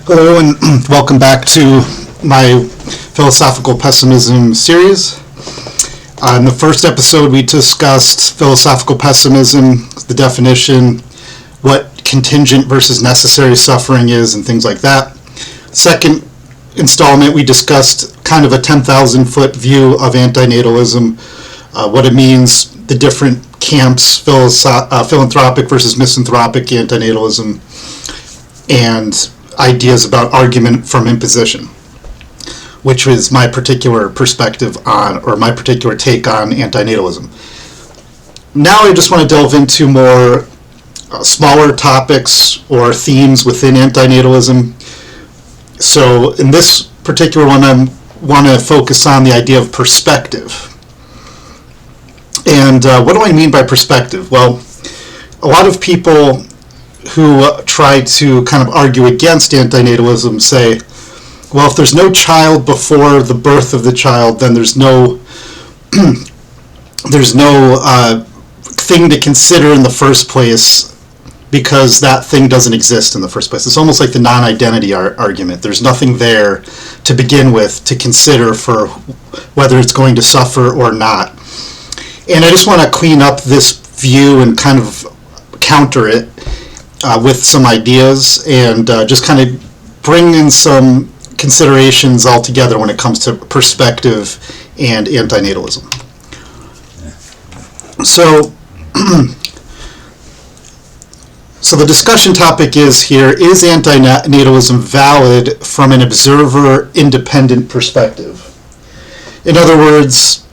Hello and welcome back to my philosophical pessimism series. In the first episode we discussed philosophical pessimism, the definition, what contingent versus necessary suffering is and things like that. Second installment we discussed kind of a 10,000 foot view of antinatalism, what it means, the different camps, philanthropic versus misanthropic antinatalism, and ideas about argument from imposition, which is my particular perspective on, or my particular take on antinatalism. Now I just want to delve into more smaller topics or themes within antinatalism. So in this particular one, I want to focus on the idea of perspective. And what do I mean by perspective? Well, a lot of people who try to kind of argue against antinatalism say, well, if there's no child before the birth of the child, then there's no thing to consider in the first place because that thing doesn't exist in the first place. It's almost like the non-identity argument. There's nothing there to begin with to consider for whether it's going to suffer or not. And I just want to clean up this view and kind of counter it with some ideas and just kind of bring in some considerations altogether when it comes to perspective and antinatalism. So, so the discussion topic is antinatalism valid from an observer-independent perspective? In other words,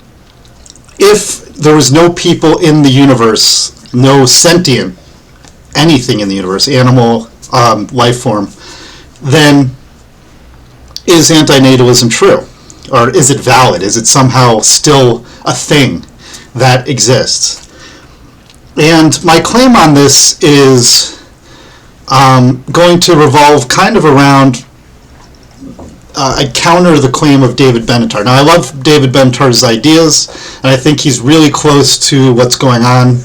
if there was no people in the universe, no sentient anything in the universe, animal, life form, then is antinatalism true? Or is it valid? Is it somehow still a thing that exists? And my claim on this is going to revolve kind of around, I counter the claim of David Benatar. Now I love David Benatar's ideas, and I think he's really close to what's going on.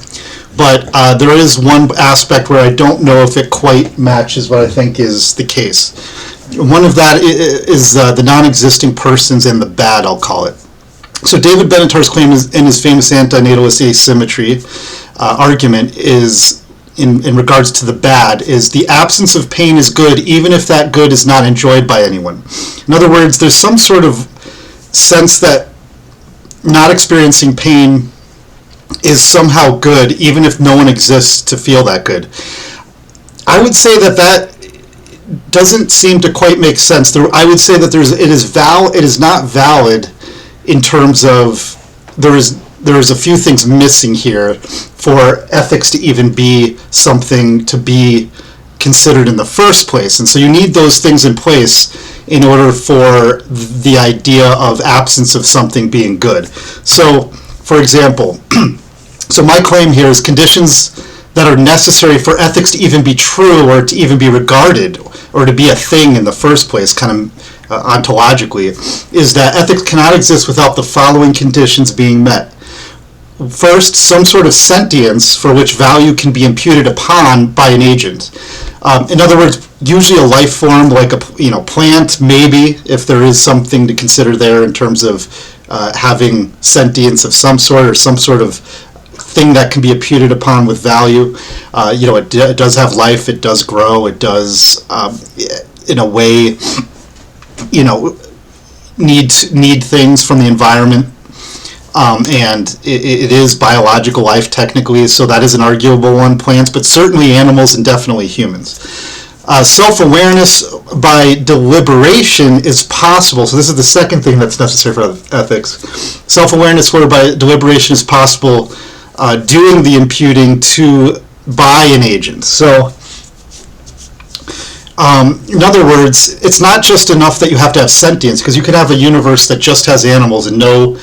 But there is one aspect where I don't know if it quite matches what I think is the case. One of that is the non-existing persons and the bad, I'll call it. So David Benatar's claim is, in his famous antinatalist asymmetry argument is, in regards to the bad, is the absence of pain is good even if that good is not enjoyed by anyone. In other words, there's some sort of sense that not experiencing pain is somehow good, even if no one exists to feel that good. I would say that doesn't seem to quite make sense. I would say that it is not valid in terms of there is a few things missing here for ethics to even be something to be considered in the first place. And so you need those things in place in order for the idea of absence of something being good. So, for example, so my claim here is conditions that are necessary for ethics to even be true or to even be regarded or to be a thing in the first place, kind of ontologically, is that ethics cannot exist without the following conditions being met. First, some sort of sentience for which value can be imputed upon by an agent. In other words, usually a life form like a plant, maybe, if there is something to consider there in terms of having sentience of some sort or some sort of thing that can be imputed upon with value. It does have life, it does grow, it does, in a way, need things from the environment. And it is biological life technically, so that is an arguable one, plants, but certainly animals and definitely humans. Self-awareness by deliberation is possible. So this is the second thing that's necessary for ethics. Self-awareness whereby deliberation is possible, doing the imputing by an agent. So in other words, it's not just enough that you have to have sentience, because you could have a universe that just has animals and no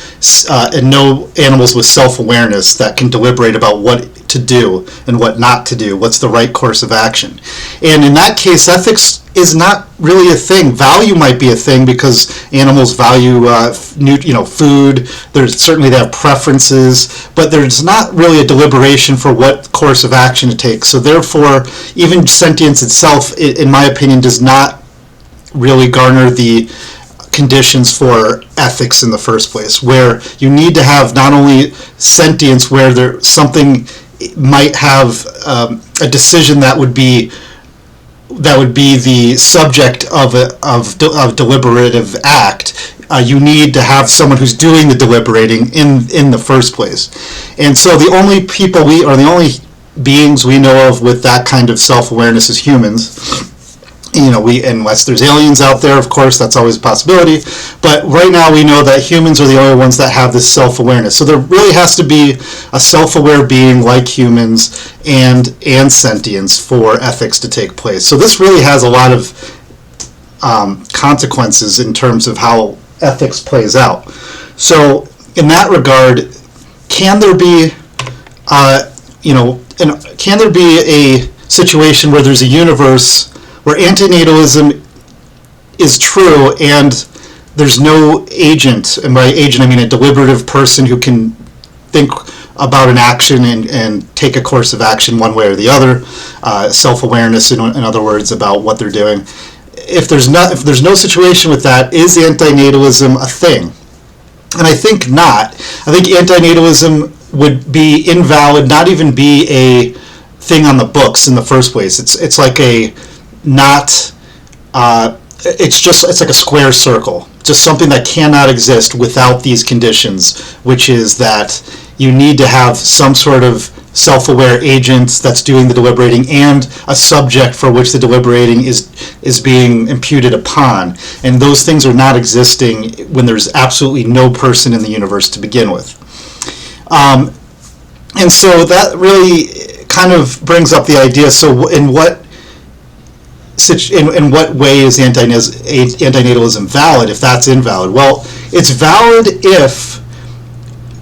animals with self-awareness that can deliberate about what to do and what not to do, what's the right course of action. And in that case, ethics is not really a thing. Value might be a thing because animals value food. Certainly they have preferences, but there's not really a deliberation for what course of action to take. So therefore, even sentience itself, in my opinion, does not really garner the conditions for ethics in the first place, where you need to have not only sentience, where something might have a decision that would be the subject of a deliberative act. You need to have someone who's doing the deliberating in the first place. And so the only the only beings we know of with that kind of self-awareness is humans. Unless there's aliens out there, of course, that's always a possibility. But right now we know that humans are the only ones that have this self-awareness. So there really has to be a self-aware being like humans and sentience for ethics to take place. So this really has a lot of consequences in terms of how ethics plays out. So in that regard, can there be a situation where there's a universe where antinatalism is true and there's no agent, and by agent I mean a deliberative person who can think about an action and take a course of action one way or the other, self-awareness in other words about what they're doing. If there's no situation with that, is antinatalism a thing? And I think not. I think antinatalism would be invalid, not even be a thing on the books in the first place. It's like it's like a square circle, just something that cannot exist without these conditions, which is that you need to have some sort of self-aware agent that's doing the deliberating and a subject for which the deliberating is being imputed upon. And those things are not existing when there's absolutely no person in the universe to begin with. And so that really kind of brings up the idea, so in what way is antinatalism valid if that's invalid? Well, it's valid if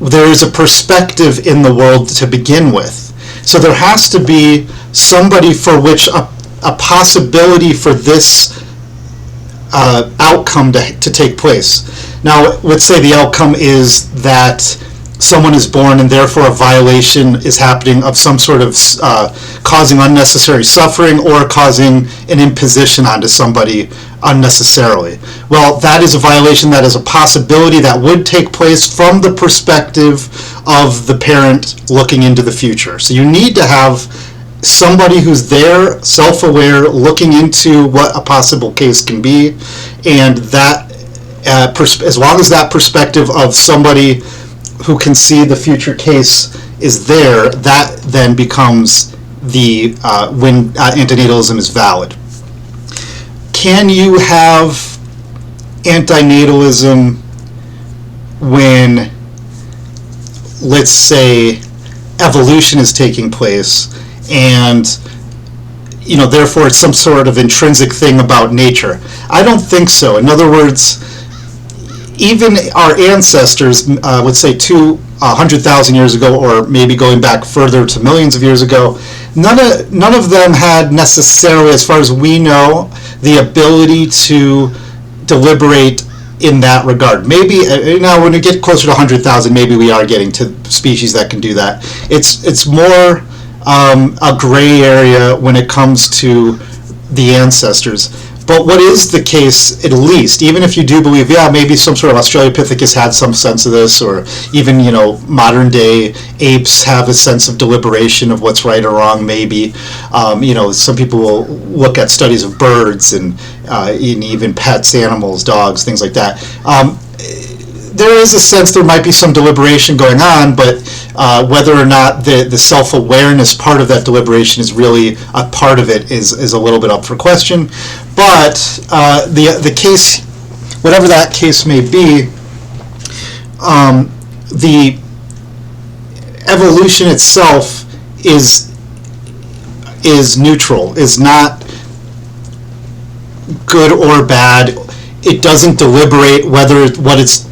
there is a perspective in the world to begin with. So there has to be somebody for which a possibility for this outcome to take place. Now, let's say the outcome is that someone is born and therefore a violation is happening of some sort of causing unnecessary suffering or causing an imposition onto somebody unnecessarily. Well, that is a violation, that is a possibility that would take place from the perspective of the parent looking into the future. So you need to have somebody who's there, self-aware, looking into what a possible case can be, and that as long as that perspective of somebody who can see the future case is there, that then becomes the when antinatalism is valid. Can you have antinatalism when, let's say, evolution is taking place and therefore it's some sort of intrinsic thing about nature? I don't think so. In other words, even our ancestors, let's say 100,000 years ago, or maybe going back further to millions of years ago, none of them had necessarily, as far as we know, the ability to deliberate in that regard. Maybe now when we get closer to 100,000, maybe we are getting to species that can do that. It's more a gray area when it comes to the ancestors. But what is the case, at least, even if you do believe, maybe some sort of Australopithecus had some sense of this, or even, modern day apes have a sense of deliberation of what's right or wrong, maybe. Some people will look at studies of birds and even pets, animals, dogs, things like that. There is a sense there might be some deliberation going on, but whether or not the self-awareness part of that deliberation is really a part of it is a little bit up for question. But the case, whatever that case may be, the evolution itself is neutral, is not good or bad. It doesn't deliberate whether what it's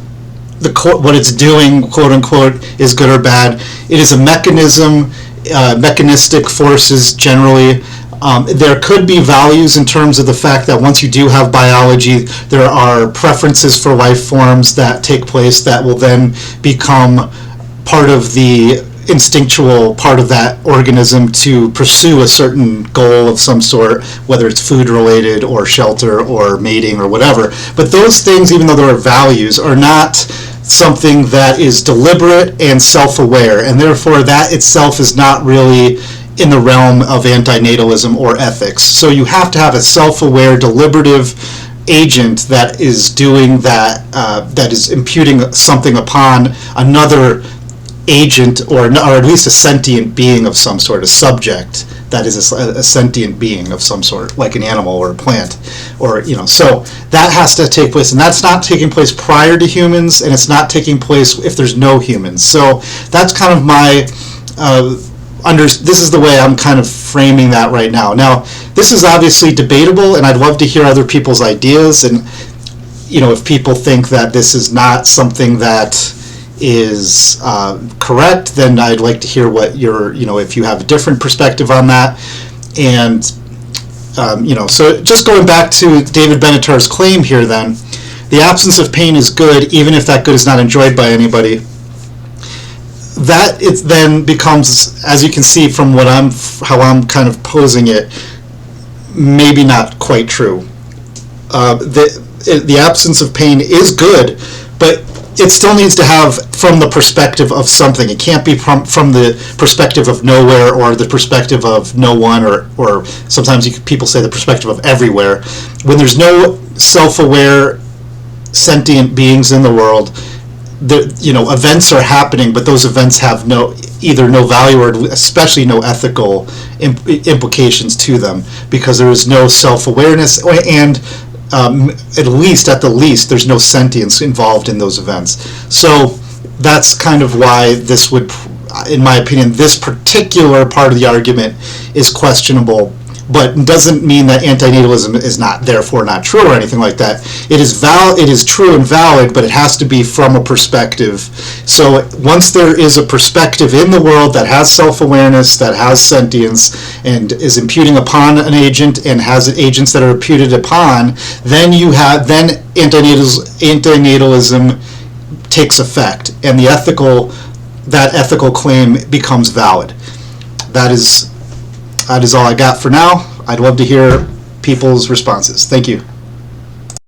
doing, quote unquote, is good or bad. It is a mechanism, mechanistic forces generally. There could be values in terms of the fact that once you do have biology, there are preferences for life forms that take place that will then become part of the instinctual part of that organism to pursue a certain goal of some sort, whether it's food related or shelter or mating or whatever. But those things, even though there are values, are not something that is deliberate and self-aware, and therefore that itself is not really in the realm of antinatalism or ethics. So you have to have a self-aware, deliberative agent that is doing that, that is imputing something upon another agent, or at least a sentient being of some sort, a subject that is a sentient being of some sort, like an animal or a plant, or so that has to take place, and that's not taking place prior to humans, and it's not taking place if there's no humans. So that's kind of my this is the way I'm kind of framing that right now. Now, this is obviously debatable, and I'd love to hear other people's ideas, and if people think that this is not something that is correct, then I'd like to hear what your, if you have a different perspective on that. And so just going back to David Benatar's claim here, then, the absence of pain is good, even if that good is not enjoyed by anybody. That it then becomes, as you can see from how I'm kind of posing it, maybe not quite true. The absence of pain is good, but it still needs to have from the perspective of something. It can't be from the perspective of nowhere, or the perspective of no one, or sometimes people say the perspective of everywhere. When there's no self-aware sentient beings in the world, events are happening, but those events have either no value, or especially no ethical implications to them, because there is no self-awareness, and at the least, there's no sentience involved in those events. So that's kind of why this would, in my opinion, this particular part of the argument is questionable, but doesn't mean that antinatalism is therefore not true or anything like that. It is true and valid, but it has to be from a perspective. So once there is a perspective in the world that has self-awareness, that has sentience, and is imputing upon an agent, and has agents that are imputed upon, then antinatalism takes effect, and that ethical claim becomes valid. That is all I got for now. I'd love to hear people's responses. Thank you.